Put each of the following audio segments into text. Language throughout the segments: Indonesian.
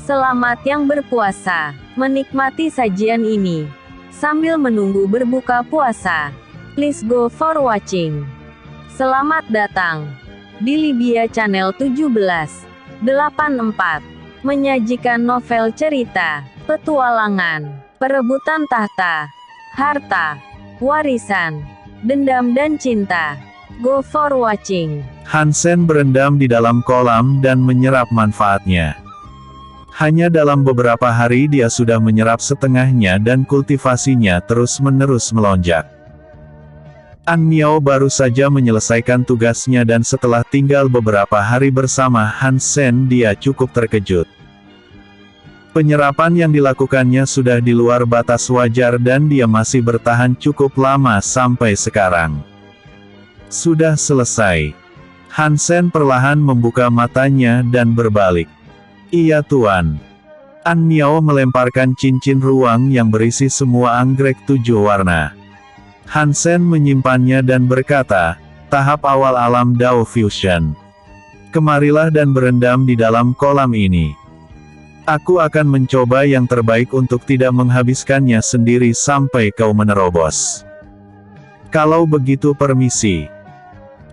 Selamat yang berpuasa, menikmati sajian ini sambil menunggu berbuka puasa. Please go for watching. Selamat datang di Libya Channel 1784, menyajikan novel cerita, petualangan, perebutan tahta, harta, warisan, dendam dan cinta. Go for watching. Hansen berendam di dalam kolam dan menyerap manfaatnya. Hanya dalam beberapa hari dia sudah menyerap setengahnya dan kultivasinya terus-menerus melonjak. An Miao baru saja menyelesaikan tugasnya dan setelah tinggal beberapa hari bersama Hansen dia cukup terkejut. Penyerapan yang dilakukannya sudah di luar batas wajar dan dia masih bertahan cukup lama sampai sekarang. Sudah selesai. Hansen perlahan membuka matanya dan berbalik. Iya tuan. An Miao melemparkan cincin ruang yang berisi semua anggrek 7 warna. Hansen menyimpannya dan berkata, tahap awal alam Dao Fusion. Kemarilah dan berendam di dalam kolam ini. Aku akan mencoba yang terbaik untuk tidak menghabiskannya sendiri sampai kau menerobos. Kalau begitu permisi.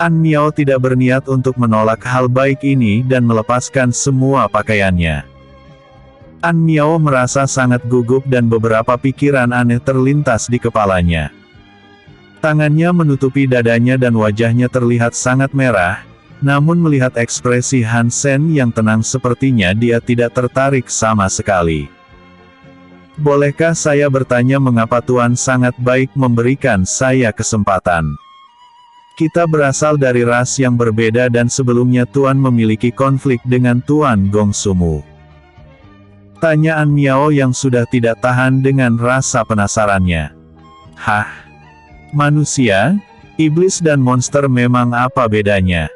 An Miao tidak berniat untuk menolak hal baik ini dan melepaskan semua pakaiannya. An Miao merasa sangat gugup dan beberapa pikiran aneh terlintas di kepalanya. Tangannya menutupi dadanya dan wajahnya terlihat sangat merah, namun melihat ekspresi Hansen yang tenang sepertinya dia tidak tertarik sama sekali. Bolehkah saya bertanya mengapa Tuan sangat baik memberikan saya kesempatan? Kita berasal dari ras yang berbeda dan sebelumnya Tuan memiliki konflik dengan Tuan Gongsumu. Tanya An Miao yang sudah tidak tahan dengan rasa penasarannya. Hah? Manusia? Iblis dan monster memang apa bedanya?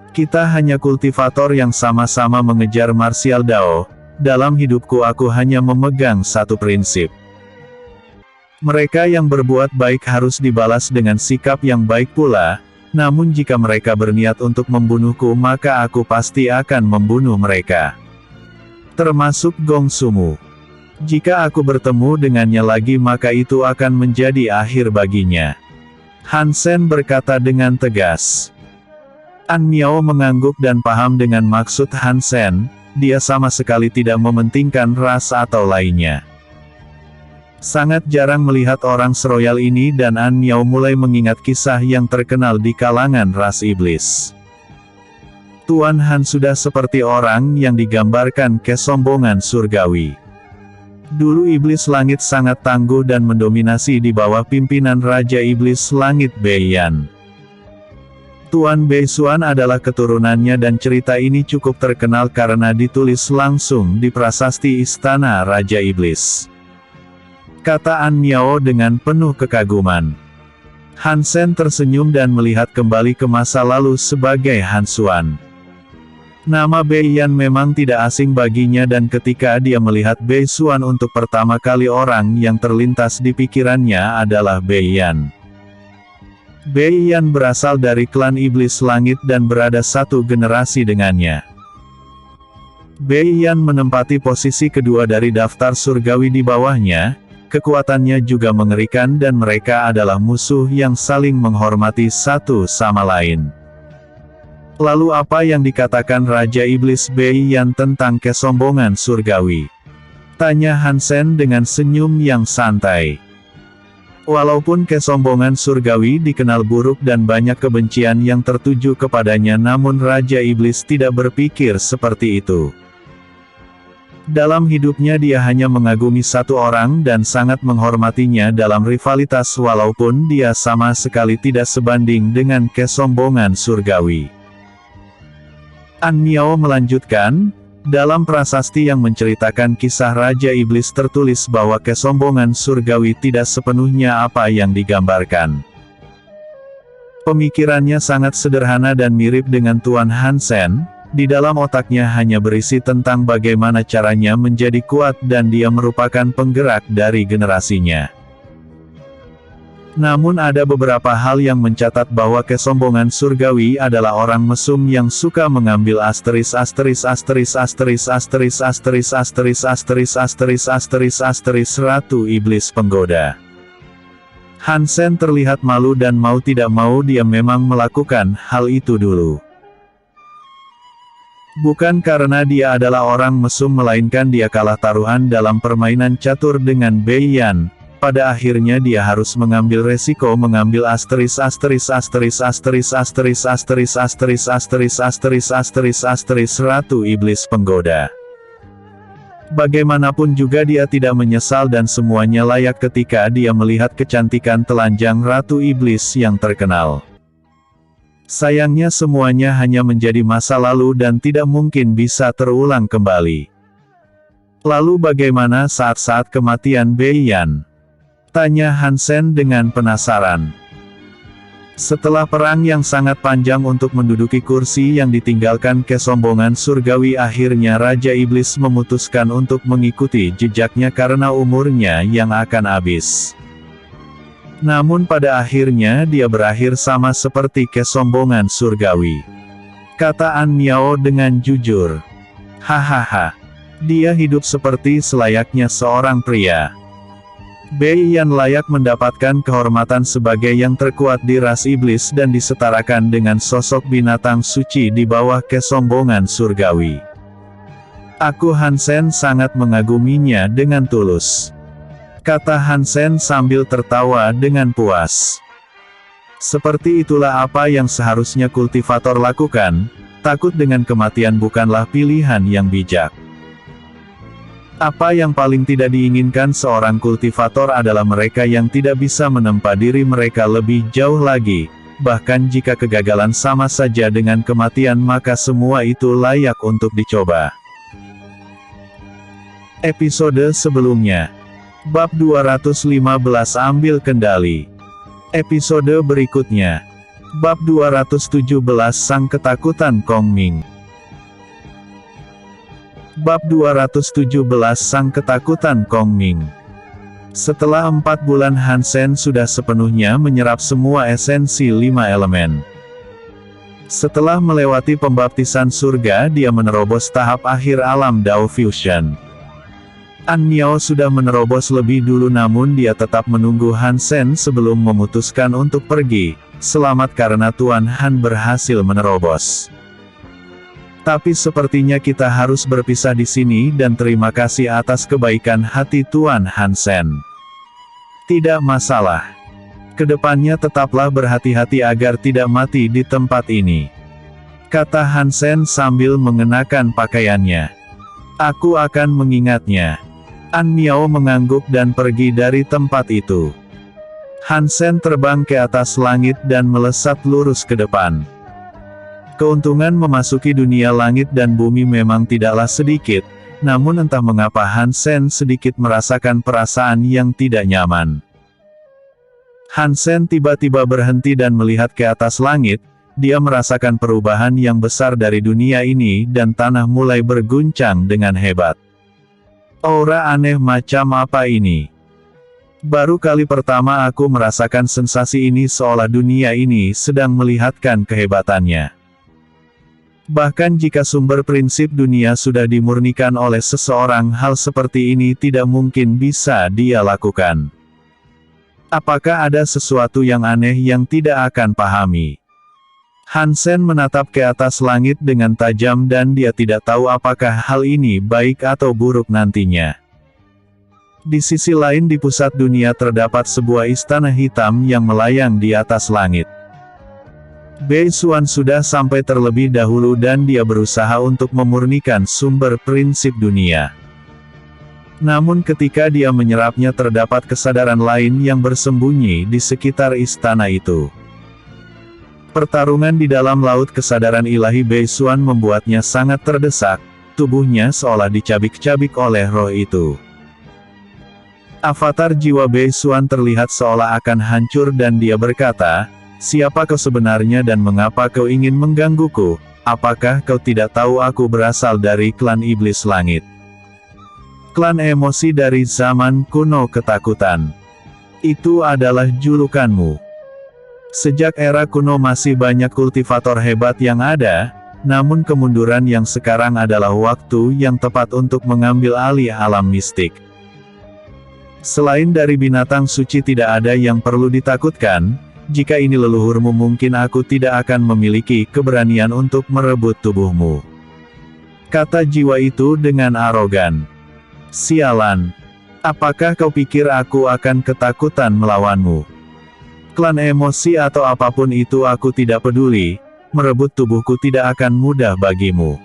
Kita hanya kultivator yang sama-sama mengejar martial Dao. Dalam hidupku aku hanya memegang satu prinsip. Mereka yang berbuat baik harus dibalas dengan sikap yang baik pula, namun jika mereka berniat untuk membunuhku maka aku pasti akan membunuh mereka. Termasuk Gongsumu. Jika aku bertemu dengannya lagi maka itu akan menjadi akhir baginya. Hansen berkata dengan tegas. An Miao mengangguk dan paham dengan maksud Hansen, dia sama sekali tidak mementingkan ras atau lainnya. Sangat jarang melihat orang seroyal ini dan An Miao mulai mengingat kisah yang terkenal di kalangan ras iblis. Tuan Han sudah seperti orang yang digambarkan kesombongan surgawi. Dulu iblis langit sangat tangguh dan mendominasi di bawah pimpinan Raja Iblis Langit Beiyan. Tuan Beisuan adalah keturunannya dan cerita ini cukup terkenal karena ditulis langsung di prasasti Istana Raja Iblis. Kata An Miao dengan penuh kekaguman. Hansen tersenyum dan melihat kembali ke masa lalu sebagai Hansuan. Nama Beiyan memang tidak asing baginya dan ketika dia melihat Beisuan untuk pertama kali orang yang terlintas di pikirannya adalah Beiyan. Beiyan berasal dari klan Iblis Langit dan berada satu generasi dengannya. Beiyan menempati posisi kedua dari daftar surgawi di bawahnya. Kekuatannya juga mengerikan dan mereka adalah musuh yang saling menghormati satu sama lain. Lalu apa yang dikatakan Raja Iblis Beiyan tentang kesombongan surgawi? Tanya Hansen dengan senyum yang santai. Walaupun kesombongan surgawi dikenal buruk dan banyak kebencian yang tertuju kepadanya namun Raja Iblis tidak berpikir seperti itu. Dalam hidupnya dia hanya mengagumi satu orang dan sangat menghormatinya dalam rivalitas walaupun dia sama sekali tidak sebanding dengan kesombongan surgawi. An Miao melanjutkan, dalam prasasti yang menceritakan kisah Raja Iblis tertulis bahwa kesombongan surgawi tidak sepenuhnya apa yang digambarkan. Pemikirannya sangat sederhana dan mirip dengan Tuan Hansen. Di dalam otaknya hanya berisi tentang bagaimana caranya menjadi kuat dan dia merupakan penggerak dari generasinya. Namun ada beberapa hal yang mencatat bahwa kesombongan surgawi adalah orang mesum yang suka mengambil ratu iblis penggoda. Hansen terlihat malu dan mau tidak mau dia memang melakukan hal itu dulu. Bukan karena dia adalah orang mesum melainkan dia kalah taruhan dalam permainan catur dengan Bai Yan. Pada akhirnya dia harus mengambil resiko mengambil ratu iblis penggoda. Bagaimanapun juga dia tidak menyesal dan semuanya layak ketika dia melihat kecantikan telanjang ratu iblis yang terkenal. Sayangnya semuanya hanya menjadi masa lalu dan tidak mungkin bisa terulang kembali. Lalu bagaimana saat-saat kematian Bai Yan? Tanya Hansen dengan penasaran. Setelah perang yang sangat panjang untuk menduduki kursi yang ditinggalkan kesombongan surgawi, akhirnya Raja Iblis memutuskan untuk mengikuti jejaknya karena umurnya yang akan habis. Namun pada akhirnya dia berakhir sama seperti kesombongan surgawi. Kata An Miao dengan jujur. Hahaha. Dia hidup seperti selayaknya seorang pria. Bai Yan layak mendapatkan kehormatan sebagai yang terkuat di ras iblis dan disetarakan dengan sosok binatang suci di bawah kesombongan surgawi. Aku Hansen sangat mengaguminya dengan tulus. Kata Hansen sambil tertawa dengan puas. Seperti itulah apa yang seharusnya kultivator lakukan, takut dengan kematian bukanlah pilihan yang bijak. Apa yang paling tidak diinginkan seorang kultivator adalah mereka yang tidak bisa menempa diri mereka lebih jauh lagi, bahkan jika kegagalan sama saja dengan kematian maka semua itu layak untuk dicoba. Episode sebelumnya. Bab 215 ambil kendali. Episode berikutnya. Bab 217 sang ketakutan Kong Ming. Bab 217 sang ketakutan Kong Ming. Setelah 4 bulan Hansen sudah sepenuhnya menyerap semua esensi 5 elemen. Setelah melewati pembaptisan surga dia menerobos tahap akhir alam Dao Fusion. An Miao sudah menerobos lebih dulu namun dia tetap menunggu Hansen sebelum memutuskan untuk pergi. Selamat karena Tuan Han berhasil menerobos. Tapi sepertinya kita harus berpisah di sini dan terima kasih atas kebaikan hati Tuan Hansen. Tidak masalah. Kedepannya tetaplah berhati-hati agar tidak mati di tempat ini. Kata Hansen sambil mengenakan pakaiannya. Aku akan mengingatnya. An Miao mengangguk dan pergi dari tempat itu. Hansen terbang ke atas langit dan melesat lurus ke depan. Keuntungan memasuki dunia langit dan bumi memang tidaklah sedikit, namun entah mengapa Hansen sedikit merasakan perasaan yang tidak nyaman. Hansen tiba-tiba berhenti dan melihat ke atas langit, dia merasakan perubahan yang besar dari dunia ini dan tanah mulai berguncang dengan hebat. Aura aneh macam apa ini? Baru kali pertama aku merasakan sensasi ini seolah dunia ini sedang melihatkan kehebatannya. Bahkan jika sumber prinsip dunia sudah dimurnikan oleh seseorang, hal seperti ini tidak mungkin bisa dia lakukan. Apakah ada sesuatu yang aneh yang tidak akan pahami? Hansen menatap ke atas langit dengan tajam dan dia tidak tahu apakah hal ini baik atau buruk nantinya. Di sisi lain di pusat dunia terdapat sebuah istana hitam yang melayang di atas langit. Bai Xuan sudah sampai terlebih dahulu dan dia berusaha untuk memurnikan sumber prinsip dunia. Namun ketika dia menyerapnya terdapat kesadaran lain yang bersembunyi di sekitar istana itu. Pertarungan di dalam laut kesadaran ilahi Bai Xuan membuatnya sangat terdesak, tubuhnya seolah dicabik-cabik oleh roh itu. Avatar jiwa Bai Xuan terlihat seolah akan hancur dan dia berkata, "Siapa kau sebenarnya dan mengapa kau ingin menggangguku? Apakah kau tidak tahu aku berasal dari klan iblis langit? Klan emosi dari zaman kuno ketakutan. Itu adalah julukanmu. Sejak era kuno masih banyak kultivator hebat yang ada, namun kemunduran yang sekarang adalah waktu yang tepat untuk mengambil alih alam mistik. Selain dari binatang suci tidak ada yang perlu ditakutkan, jika ini leluhurmu mungkin aku tidak akan memiliki keberanian untuk merebut tubuhmu. Kata jiwa itu dengan arogan. Sialan. Apakah kau pikir aku akan ketakutan melawanmu? Klan emosi atau apapun itu aku tidak peduli, merebut tubuhku tidak akan mudah bagimu.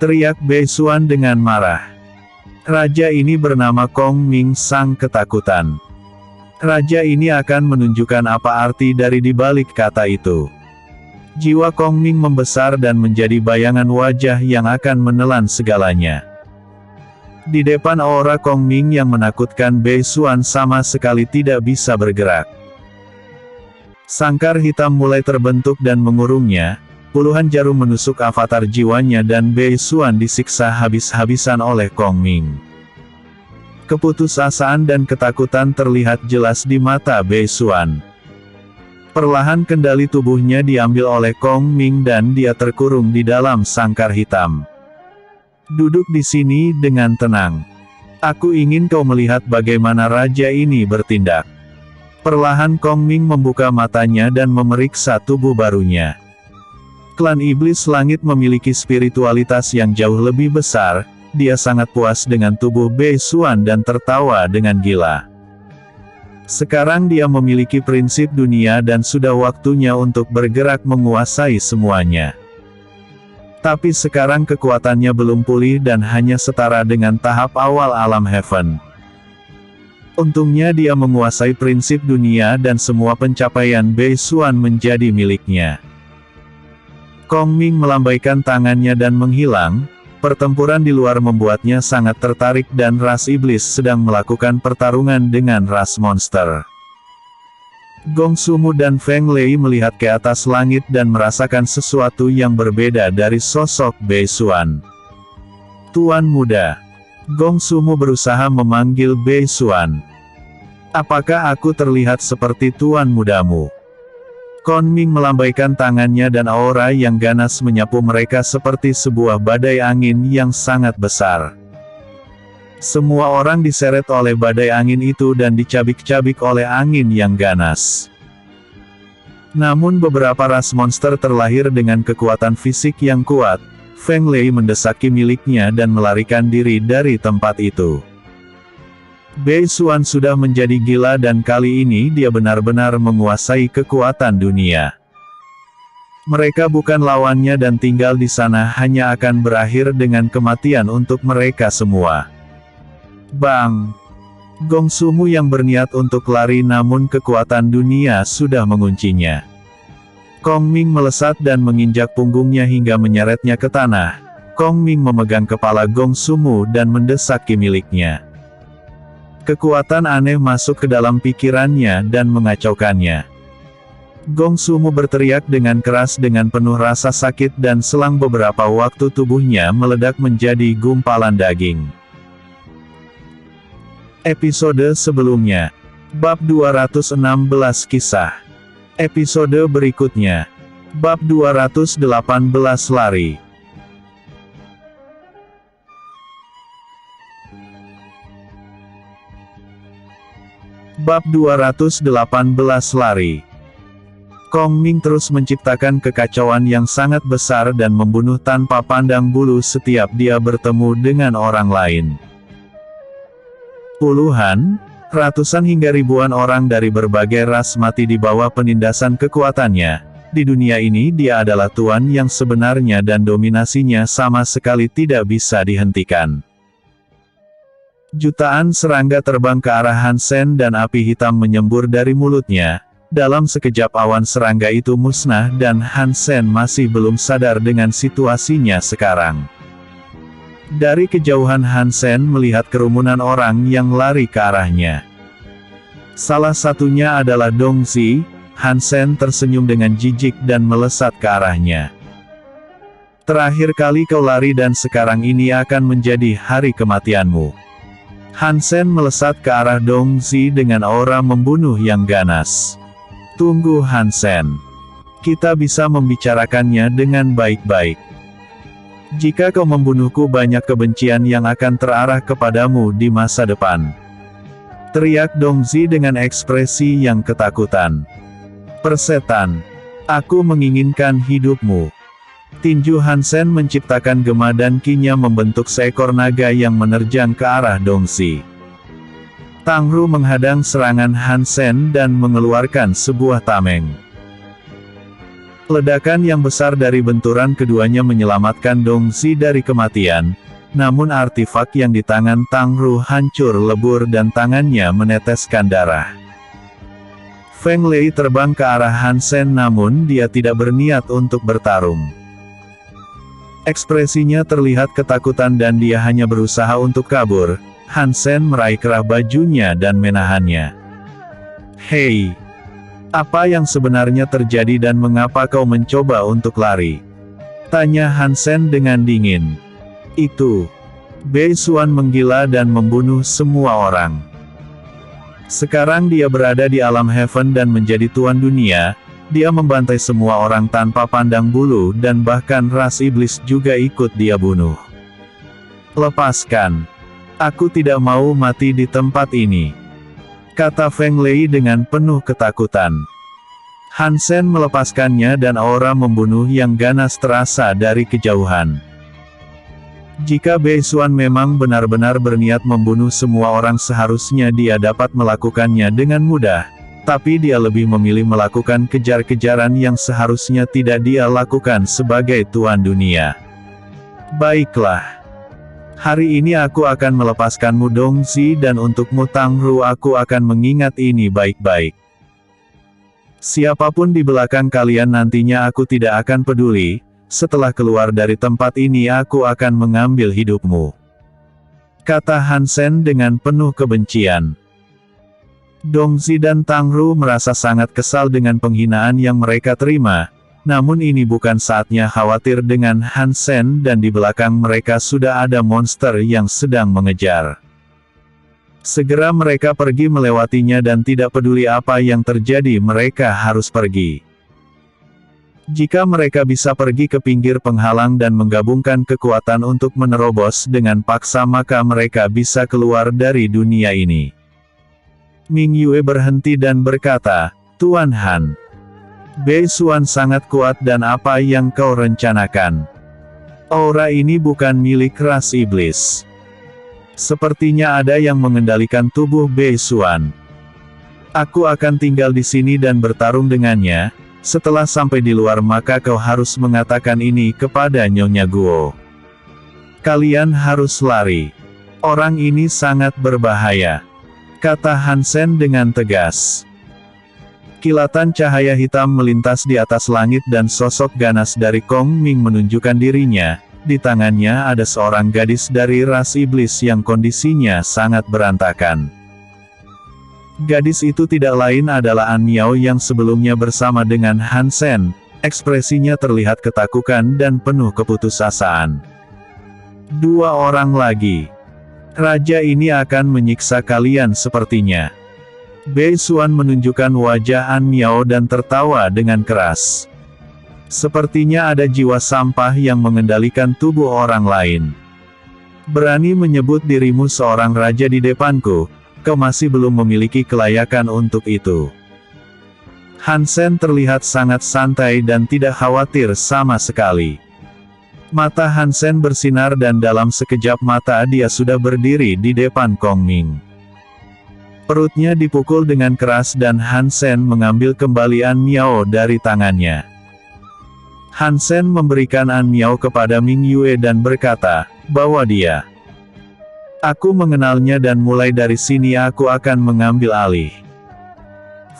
Teriak Beisuan dengan marah. Raja ini bernama Kong Ming Sang Ketakutan. Raja ini akan menunjukkan apa arti dari dibalik kata itu. Jiwa Kong Ming membesar dan menjadi bayangan wajah yang akan menelan segalanya. Di depan aura Kong Ming yang menakutkan, Beisuan sama sekali tidak bisa bergerak. Sangkar hitam mulai terbentuk dan mengurungnya, puluhan jarum menusuk avatar jiwanya dan Beisuan disiksa habis-habisan oleh Kong Ming. Keputusasaan dan ketakutan terlihat jelas di mata Beisuan. Perlahan kendali tubuhnya diambil oleh Kong Ming dan dia terkurung di dalam sangkar hitam. Duduk di sini dengan tenang. Aku ingin kau melihat bagaimana raja ini bertindak. Perlahan Kong Ming membuka matanya dan memeriksa tubuh barunya. Klan Iblis Langit memiliki spiritualitas yang jauh lebih besar, dia sangat puas dengan tubuh Beisuan dan tertawa dengan gila. Sekarang dia memiliki prinsip dunia dan sudah waktunya untuk bergerak menguasai semuanya. Tapi sekarang kekuatannya belum pulih dan hanya setara dengan tahap awal alam Heaven. Untungnya dia menguasai prinsip dunia dan semua pencapaian Beisuan menjadi miliknya. Kong Ming melambaikan tangannya dan menghilang, pertempuran di luar membuatnya sangat tertarik dan ras iblis sedang melakukan pertarungan dengan ras monster. Gong Sumu dan Feng Lei melihat ke atas langit dan merasakan sesuatu yang berbeda dari sosok Beisuan. Tuan muda. Gong Sumu berusaha memanggil Beisuan. Apakah aku terlihat seperti tuan mudamu? Kong Ming melambaikan tangannya dan aura yang ganas menyapu mereka seperti sebuah badai angin yang sangat besar. Semua orang diseret oleh badai angin itu dan dicabik-cabik oleh angin yang ganas. Namun beberapa ras monster terlahir dengan kekuatan fisik yang kuat. Feng Lei mendesaki miliknya dan melarikan diri dari tempat itu. Beisuan sudah menjadi gila dan kali ini dia benar-benar menguasai kekuatan dunia. Mereka bukan lawannya dan tinggal di sana hanya akan berakhir dengan kematian untuk mereka semua. Bang! Gong Sumu yang berniat untuk lari namun kekuatan dunia sudah menguncinya. Kong Ming melesat dan menginjak punggungnya hingga menyeretnya ke tanah. Kong Ming memegang kepala Gong Sumu dan mendesaki miliknya. Kekuatan aneh masuk ke dalam pikirannya dan mengacaukannya. Gong Sumu berteriak dengan keras dengan penuh rasa sakit dan selang beberapa waktu tubuhnya meledak menjadi gumpalan daging. Episode sebelumnya. Bab 216 Kisah. Episode berikutnya. Bab 218 Lari. Bab 218 Lari. Kong Ming terus menciptakan kekacauan yang sangat besar dan membunuh tanpa pandang bulu setiap dia bertemu dengan orang lain. Puluhan, ratusan hingga ribuan orang dari berbagai ras mati di bawah penindasan kekuatannya. Di dunia ini dia adalah tuan yang sebenarnya dan dominasinya sama sekali tidak bisa dihentikan. Jutaan serangga terbang ke arah Han Sen dan api hitam menyembur dari mulutnya. Dalam sekejap awan serangga itu musnah dan Han Sen masih belum sadar dengan situasinya sekarang. Dari kejauhan Han Sen melihat kerumunan orang yang lari ke arahnya. Salah satunya adalah Dong Zi. Han Sen tersenyum dengan jijik dan melesat ke arahnya. Terakhir kali kau lari dan sekarang ini akan menjadi hari kematianmu. Hansen melesat ke arah Dong Zi dengan aura membunuh yang ganas. Tunggu Hansen. Kita bisa membicarakannya dengan baik-baik. Jika kau membunuhku banyak kebencian yang akan terarah kepadamu di masa depan. Teriak Dong Zi dengan ekspresi yang ketakutan. Persetan. Aku menginginkan hidupmu. Tinju Hansen menciptakan gema dan kinya membentuk seekor naga yang menerjang ke arah Dong Zi. Tang Ru menghadang serangan Hansen dan mengeluarkan sebuah tameng. Ledakan yang besar dari benturan keduanya menyelamatkan Dong Zi dari kematian, namun artefak yang di tangan Tang Ru hancur lebur dan tangannya meneteskan darah. Feng Lei terbang ke arah Hansen namun dia tidak berniat untuk bertarung. Ekspresinya terlihat ketakutan dan dia hanya berusaha untuk kabur. Hansen meraih kerah bajunya dan menahannya. Hei! Apa yang sebenarnya terjadi dan mengapa kau mencoba untuk lari? Tanya Hansen dengan dingin. Itu. Bei Xuan menggila dan membunuh semua orang. Sekarang dia berada di alam heaven dan menjadi tuan dunia. Dia membantai semua orang tanpa pandang bulu dan bahkan ras iblis juga ikut dia bunuh. Lepaskan. Aku tidak mau mati di tempat ini. Kata Feng Lei dengan penuh ketakutan. Hansen melepaskannya dan aura membunuh yang ganas terasa dari kejauhan. Jika Bei Xuan memang benar-benar berniat membunuh semua orang seharusnya dia dapat melakukannya dengan mudah. Tapi dia lebih memilih melakukan kejar-kejaran yang seharusnya tidak dia lakukan sebagai tuan dunia. Baiklah. Hari ini aku akan melepaskanmu Dong Zi dan untukmu Tang Ru aku akan mengingat ini baik-baik. Siapapun di belakang kalian nantinya aku tidak akan peduli, setelah keluar dari tempat ini aku akan mengambil hidupmu. Kata Hansen dengan penuh kebencian. Dong Zi dan Tang Ru merasa sangat kesal dengan penghinaan yang mereka terima, namun ini bukan saatnya khawatir dengan Hansen dan di belakang mereka sudah ada monster yang sedang mengejar. Segera mereka pergi melewatinya dan tidak peduli apa yang terjadi mereka harus pergi. Jika mereka bisa pergi ke pinggir penghalang dan menggabungkan kekuatan untuk menerobos dengan paksa maka mereka bisa keluar dari dunia ini. Ming Yue berhenti dan berkata, Tuan Han. Bei Xuan sangat kuat dan apa yang kau rencanakan? Aura ini bukan milik ras iblis. Sepertinya ada yang mengendalikan tubuh Bei Xuan. Aku akan tinggal di sini dan bertarung dengannya. Setelah sampai di luar maka kau harus mengatakan ini kepada Nyonya Guo. Kalian harus lari. Orang ini sangat berbahaya. Kata Hansen dengan tegas. Kilatan cahaya hitam melintas di atas langit dan sosok ganas dari Kong Ming menunjukkan dirinya. Di tangannya ada seorang gadis dari ras iblis yang kondisinya sangat berantakan. Gadis itu tidak lain adalah An Miao yang sebelumnya bersama dengan Hansen. Ekspresinya terlihat ketakutan dan penuh keputusasaan. Dua orang lagi. Raja ini akan menyiksa kalian sepertinya. Bei Xuan menunjukkan wajah An Miao dan tertawa dengan keras. Sepertinya ada jiwa sampah yang mengendalikan tubuh orang lain. Berani menyebut dirimu seorang raja di depanku, kau masih belum memiliki kelayakan untuk itu. Hansen terlihat sangat santai dan tidak khawatir sama sekali. Mata Hansen bersinar dan dalam sekejap mata dia sudah berdiri di depan Kong Ming. Perutnya dipukul dengan keras dan Hansen mengambil kembali An Miao dari tangannya. Hansen memberikan An Miao kepada Ming Yue dan berkata, bawa dia. Aku mengenalnya dan mulai dari sini aku akan mengambil alih.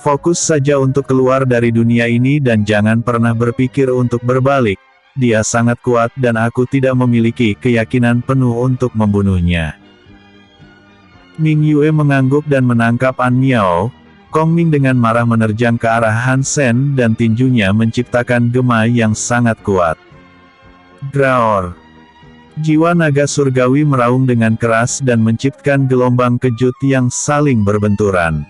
Fokus saja untuk keluar dari dunia ini dan jangan pernah berpikir untuk berbalik. Dia sangat kuat dan aku tidak memiliki keyakinan penuh untuk membunuhnya. Ming Yue mengangguk dan menangkap An Miao. Kong Ming dengan marah menerjang ke arah Hansen dan tinjunya menciptakan gema yang sangat kuat. Graor. Jiwa naga surgawi meraung dengan keras dan menciptakan gelombang kejut yang saling berbenturan.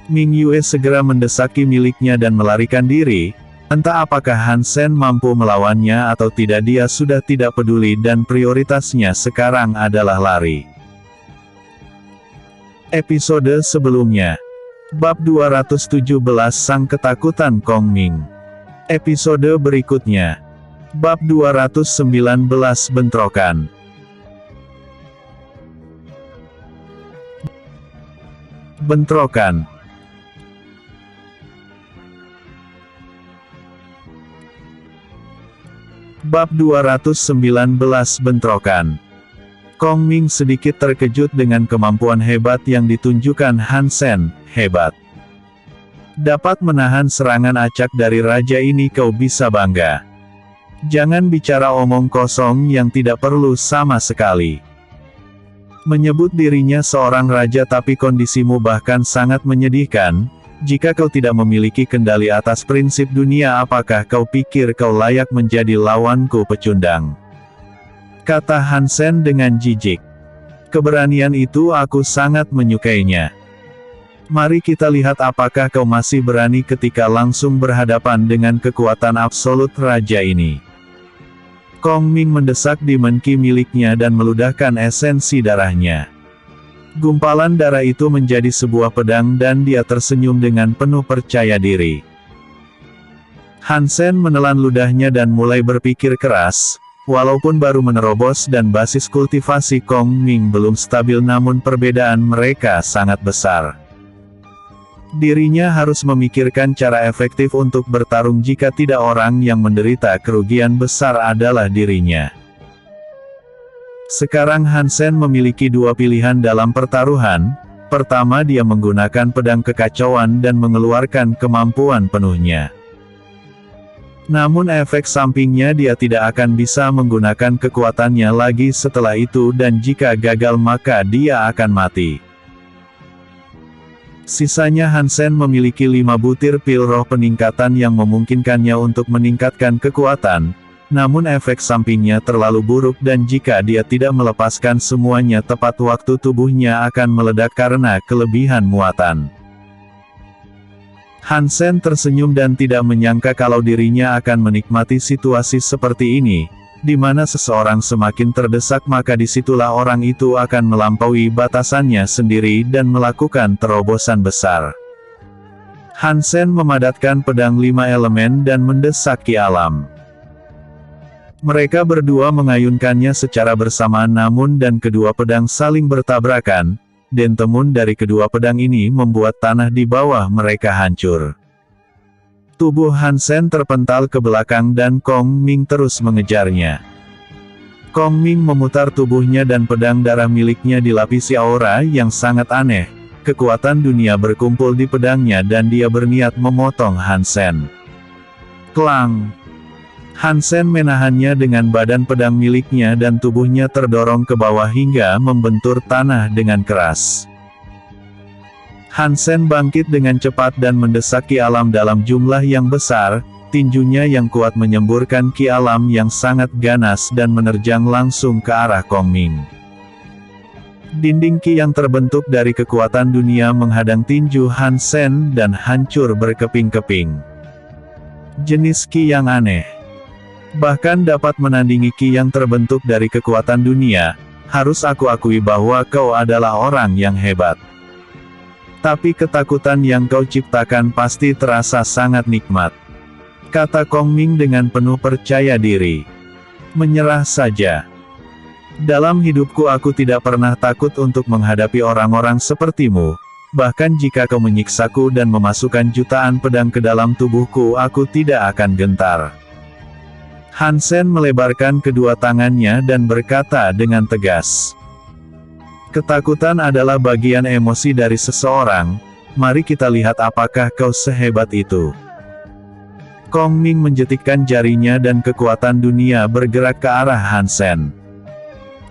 Ming Yue segera mendesaki miliknya dan melarikan diri. Entah apakah Han Sen mampu melawannya atau tidak, dia sudah tidak peduli dan prioritasnya sekarang adalah lari. Episode sebelumnya. Bab 217 Sang Ketakutan Kong Ming. Episode berikutnya. Bab 219 Bentrokan. Bentrokan. Bab 219 Bentrokan. Kong Ming sedikit terkejut dengan kemampuan hebat yang ditunjukkan Han Sen. Hebat. Dapat menahan serangan acak dari raja ini, kau bisa bangga. Jangan bicara omong kosong yang tidak perlu sama sekali. Menyebut dirinya seorang raja tapi kondisimu bahkan sangat menyedihkan. Jika kau tidak memiliki kendali atas prinsip dunia, apakah kau pikir kau layak menjadi lawanku pecundang? Kata Han Sen dengan jijik. Keberanian itu aku sangat menyukainya. Mari kita lihat apakah kau masih berani ketika langsung berhadapan dengan kekuatan absolut raja ini. Kong Ming mendesak Demon Ki miliknya dan meludahkan esensi darahnya. Gumpalan darah itu menjadi sebuah pedang dan dia tersenyum dengan penuh percaya diri. Han Sen menelan ludahnya dan mulai berpikir keras. Walaupun baru menerobos dan basis kultivasi Kong Ming belum stabil, namun perbedaan mereka sangat besar. Dirinya harus memikirkan cara efektif untuk bertarung jika tidak orang yang menderita kerugian besar adalah dirinya. Sekarang Han Sen memiliki dua pilihan dalam pertaruhan. Pertama, dia menggunakan pedang kekacauan dan mengeluarkan kemampuan penuhnya. Namun efek sampingnya, dia tidak akan bisa menggunakan kekuatannya lagi setelah itu, dan jika gagal maka dia akan mati. Sisanya, Han Sen memiliki 5 butir pil roh peningkatan yang memungkinkannya untuk meningkatkan kekuatan, namun efek sampingnya terlalu buruk dan jika dia tidak melepaskan semuanya tepat waktu, tubuhnya akan meledak karena kelebihan muatan. Han Sen tersenyum dan tidak menyangka kalau dirinya akan menikmati situasi seperti ini, di mana seseorang semakin terdesak maka disitulah orang itu akan melampaui batasannya sendiri dan melakukan terobosan besar. Han Sen memadatkan pedang 5 elemen dan mendesak ki alam. Mereka berdua mengayunkannya secara bersamaan, namun dan kedua pedang saling bertabrakan. Dentemun dari kedua pedang ini membuat tanah di bawah mereka hancur. Tubuh Han Sen terpental ke belakang dan Kong Ming terus mengejarnya. Kong Ming memutar tubuhnya dan pedang darah miliknya dilapisi aura yang sangat aneh. Kekuatan dunia berkumpul di pedangnya dan dia berniat memotong Han Sen. Klang! Han Sen menahannya dengan badan pedang miliknya dan tubuhnya terdorong ke bawah hingga membentur tanah dengan keras. Han Sen bangkit dengan cepat dan mendesak ki alam dalam jumlah yang besar, tinjunya yang kuat menyemburkan ki alam yang sangat ganas dan menerjang langsung ke arah Kong Ming. Dinding ki yang terbentuk dari kekuatan dunia menghadang tinju Han Sen dan hancur berkeping-keping. Jenis ki yang aneh. Bahkan dapat menandingi ki yang terbentuk dari kekuatan dunia, harus aku akui bahwa kau adalah orang yang hebat. Tapi ketakutan yang kau ciptakan pasti terasa sangat nikmat. Kata Kong Ming dengan penuh percaya diri. Menyerah saja. Dalam hidupku aku tidak pernah takut untuk menghadapi orang-orang sepertimu. Bahkan jika kau menyiksaku dan memasukkan jutaan pedang ke dalam tubuhku, aku tidak akan gentar. Han Sen melebarkan kedua tangannya dan berkata dengan tegas. Ketakutan adalah bagian emosi dari seseorang, mari kita lihat apakah kau sehebat itu. Kong Ming menjetikkan jarinya dan kekuatan dunia bergerak ke arah Han Sen.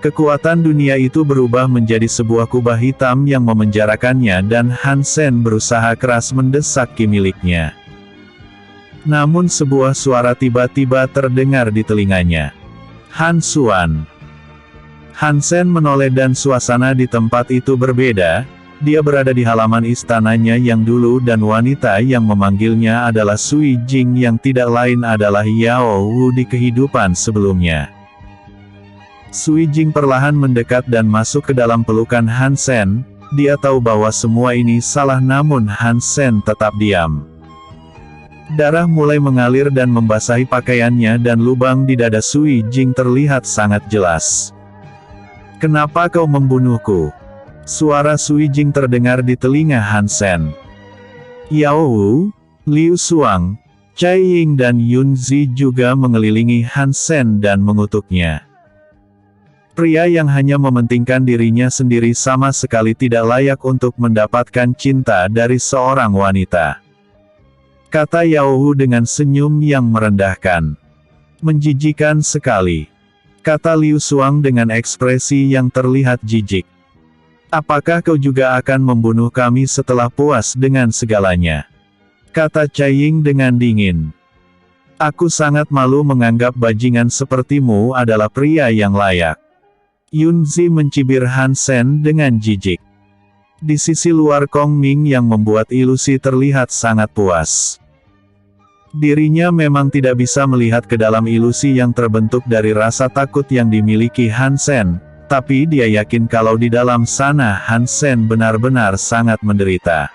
Kekuatan dunia itu berubah menjadi sebuah kubah hitam yang memenjarakannya dan Han Sen berusaha keras mendesak ki miliknya. Namun sebuah suara tiba-tiba terdengar di telinganya. Han Xuan. Hansen menoleh dan suasana di tempat itu berbeda. Dia berada di halaman istananya yang dulu dan wanita yang memanggilnya adalah Sui Jing yang tidak lain adalah Yao Wu di kehidupan sebelumnya. Sui Jing perlahan mendekat dan masuk ke dalam pelukan Hansen. Dia tahu bahwa semua ini salah namun Hansen tetap diam. Darah mulai mengalir dan membasahi pakaiannya dan lubang di dada Sui Jing terlihat sangat jelas. "Kenapa kau membunuhku?" Suara Sui Jing terdengar di telinga Hansen. Yao Wu, Liu Xuang, Cai Ying dan Yun Zi juga mengelilingi Hansen dan mengutuknya. Pria yang hanya mementingkan dirinya sendiri sama sekali tidak layak untuk mendapatkan cinta dari seorang wanita. Kata Yao Wu dengan senyum yang merendahkan. "Menjijikan sekali," kata Liu Xuang dengan ekspresi yang terlihat jijik. "Apakah kau juga akan membunuh kami setelah puas dengan segalanya?" kata Cai Ying dengan dingin. "Aku sangat malu menganggap bajingan sepertimu adalah pria yang layak." Yun Zi mencibir Hansen dengan jijik. Di sisi luar Kong Ming yang membuat ilusi terlihat sangat puas. Dirinya memang tidak bisa melihat ke dalam ilusi yang terbentuk dari rasa takut yang dimiliki Hansen, tapi dia yakin kalau di dalam sana Hansen benar-benar sangat menderita.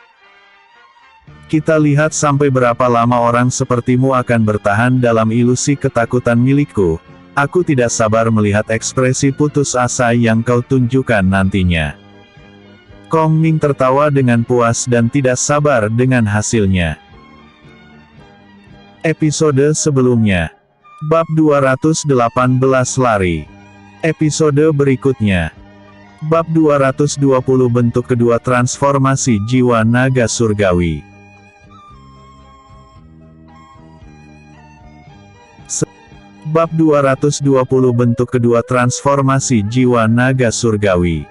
"Kita lihat sampai berapa lama orang sepertimu akan bertahan dalam ilusi ketakutan milikku. Aku tidak sabar melihat ekspresi putus asa yang kau tunjukkan nantinya." Kong Ming tertawa dengan puas dan tidak sabar dengan hasilnya. Episode sebelumnya. Bab 218 Lari. Episode berikutnya. Bab 220 Bentuk kedua transformasi jiwa naga surgawi. Bab 220 Bentuk kedua transformasi jiwa naga surgawi.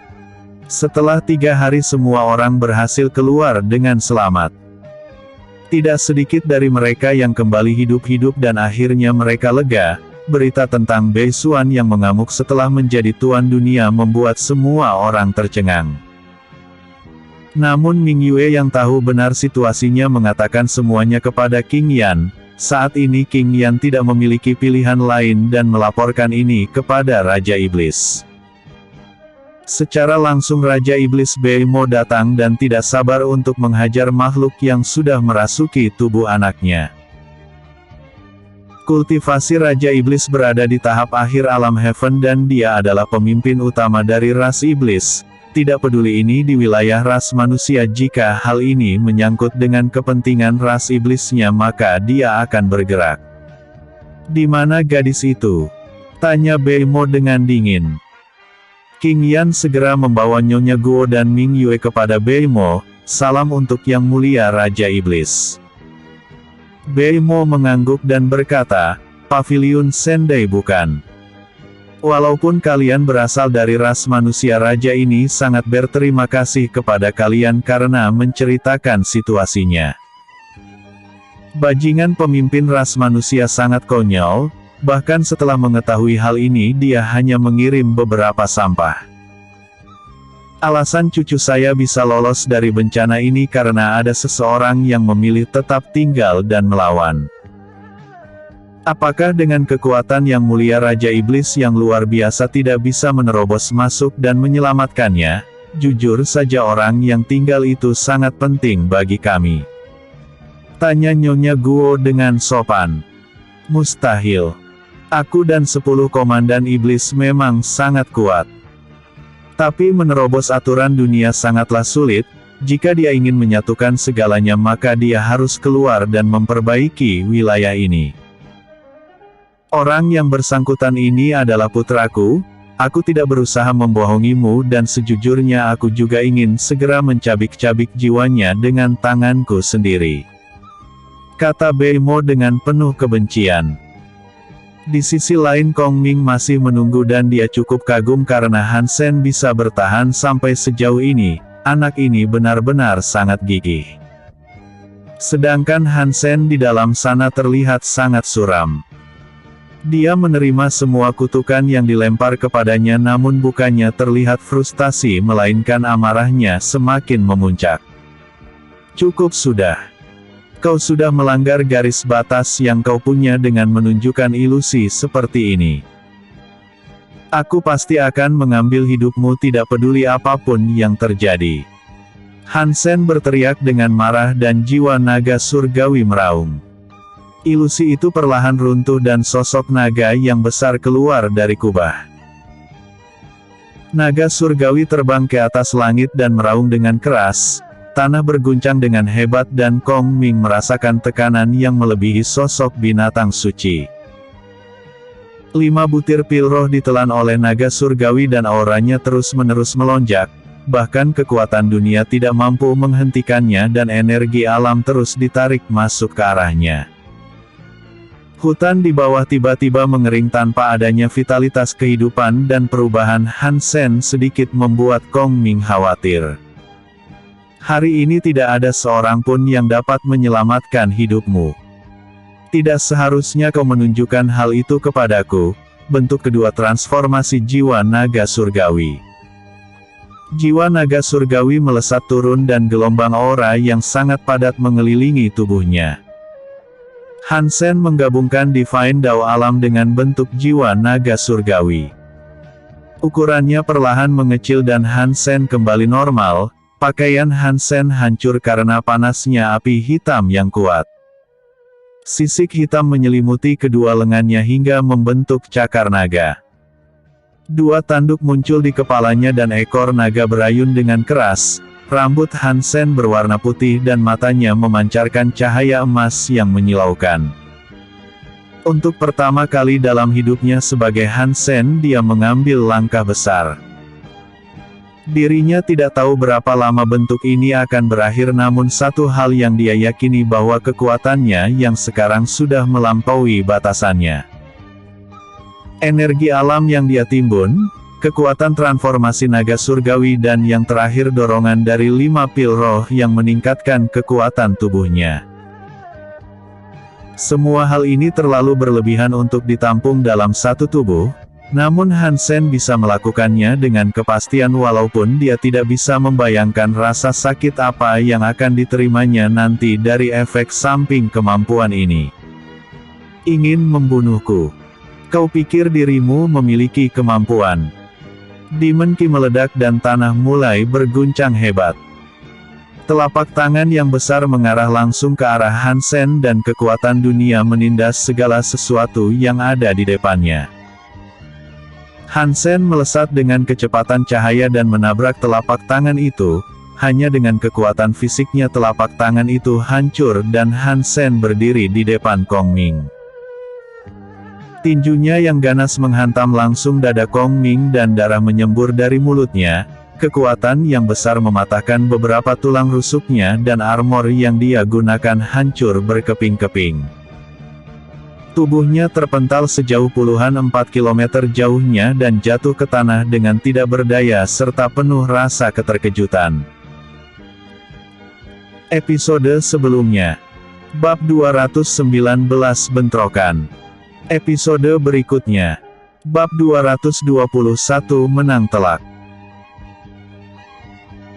Setelah 3 hari semua orang berhasil keluar dengan selamat. Tidak sedikit dari mereka yang kembali hidup-hidup dan akhirnya mereka lega. Berita tentang Bei Xuan yang mengamuk setelah menjadi tuan dunia membuat semua orang tercengang. Namun Ming Yue yang tahu benar situasinya mengatakan semuanya kepada King Yan. Saat ini King Yan tidak memiliki pilihan lain dan melaporkan ini kepada Raja Iblis. Secara langsung Raja Iblis Bei Mo datang dan tidak sabar untuk menghajar makhluk yang sudah merasuki tubuh anaknya. Kultivasi Raja Iblis berada di tahap akhir alam Heaven dan dia adalah pemimpin utama dari ras Iblis. Tidak peduli ini di wilayah ras manusia, jika hal ini menyangkut dengan kepentingan ras iblisnya maka dia akan bergerak. "Di mana gadis itu?" tanya Bei Mo dengan dingin. King Yan segera membawa Nyonya Guo dan Ming Yue kepada Bei Mo. "Salam untuk Yang Mulia Raja Iblis." Bei Mo mengangguk dan berkata, "Paviliun Sendai bukan? Walaupun kalian berasal dari ras manusia, raja ini sangat berterima kasih kepada kalian karena menceritakan situasinya." Bajingan pemimpin ras manusia sangat konyol. Bahkan setelah mengetahui hal ini dia hanya mengirim beberapa sampah. "Alasan cucu saya bisa lolos dari bencana ini karena ada seseorang yang memilih tetap tinggal dan melawan. Apakah dengan kekuatan Yang Mulia Raja Iblis yang luar biasa tidak bisa menerobos masuk dan menyelamatkannya? Jujur saja orang yang tinggal itu sangat penting bagi kami," tanya Nyonya Guo dengan sopan. "Mustahil. Aku dan 10 komandan iblis memang sangat kuat. Tapi menerobos aturan dunia sangatlah sulit. Jika dia ingin menyatukan segalanya maka dia harus keluar dan memperbaiki wilayah ini. Orang yang bersangkutan ini adalah putraku. Aku tidak berusaha membohongimu dan sejujurnya aku juga ingin segera mencabik-cabik jiwanya dengan tanganku sendiri," kata Bei Mo dengan penuh kebencian. Di sisi lain Kong Ming masih menunggu dan dia cukup kagum karena Hansen bisa bertahan sampai sejauh ini. Anak ini benar-benar sangat gigih. Sedangkan Hansen di dalam sana terlihat sangat suram. Dia menerima semua kutukan yang dilempar kepadanya, namun bukannya terlihat frustasi melainkan amarahnya semakin memuncak. Cukup sudah. Kau sudah melanggar garis batas yang kau punya dengan menunjukkan ilusi seperti ini. Aku pasti akan mengambil hidupmu tidak peduli apapun yang terjadi. Hansen berteriak dengan marah dan jiwa naga surgawi meraung. Ilusi itu perlahan runtuh dan sosok naga yang besar keluar dari kubah. Naga surgawi terbang ke atas langit dan meraung dengan keras, tanah berguncang dengan hebat dan Kong Ming merasakan tekanan yang melebihi sosok binatang suci. 5 butir pil roh ditelan oleh naga surgawi dan auranya terus-menerus melonjak, bahkan kekuatan dunia tidak mampu menghentikannya dan energi alam terus ditarik masuk ke arahnya. Hutan di bawah tiba-tiba mengering tanpa adanya vitalitas kehidupan dan perubahan Hansen sedikit membuat Kong Ming khawatir. Hari ini tidak ada seorang pun yang dapat menyelamatkan hidupmu. Tidak seharusnya kau menunjukkan hal itu kepadaku. Bentuk kedua transformasi jiwa naga surgawi. Jiwa naga surgawi melesat turun dan gelombang aura yang sangat padat mengelilingi tubuhnya. Hansen menggabungkan Divine Dao alam dengan bentuk jiwa naga surgawi. Ukurannya perlahan mengecil dan Hansen kembali normal. Pakaian Hansen hancur karena panasnya api hitam yang kuat. Sisik hitam menyelimuti kedua lengannya hingga membentuk cakar naga. 2 tanduk muncul di kepalanya dan ekor naga berayun dengan keras. Rambut Hansen berwarna putih dan matanya memancarkan cahaya emas yang menyilaukan. Untuk pertama kali dalam hidupnya sebagai Hansen, dia mengambil langkah besar. Dirinya tidak tahu berapa lama bentuk ini akan berakhir, namun satu hal yang dia yakini bahwa kekuatannya yang sekarang sudah melampaui batasannya. Energi alam yang dia timbun, kekuatan transformasi naga surgawi dan yang terakhir dorongan dari 5 pil roh yang meningkatkan kekuatan tubuhnya. Semua hal ini terlalu berlebihan untuk ditampung dalam satu tubuh, namun Hansen bisa melakukannya dengan kepastian walaupun dia tidak bisa membayangkan rasa sakit apa yang akan diterimanya nanti dari efek samping kemampuan ini. Ingin membunuhku? Kau pikir dirimu memiliki kemampuan? Demon Ki meledak dan tanah mulai berguncang hebat. Telapak tangan yang besar mengarah langsung ke arah Hansen dan kekuatan dunia menindas segala sesuatu yang ada di depannya. Hansen melesat dengan kecepatan cahaya dan menabrak telapak tangan itu. Hanya dengan kekuatan fisiknya telapak tangan itu hancur dan Hansen berdiri di depan Kong Ming. Tinjunya yang ganas menghantam langsung dada Kong Ming dan darah menyembur dari mulutnya. Kekuatan yang besar mematahkan beberapa tulang rusuknya dan armor yang dia gunakan hancur berkeping-keping. Tubuhnya terpental sejauh puluhan 4 kilometer jauhnya dan jatuh ke tanah dengan tidak berdaya serta penuh rasa keterkejutan. Episode sebelumnya. Bab 219 Bentrokan. Episode berikutnya. Bab 221 Menang Telak.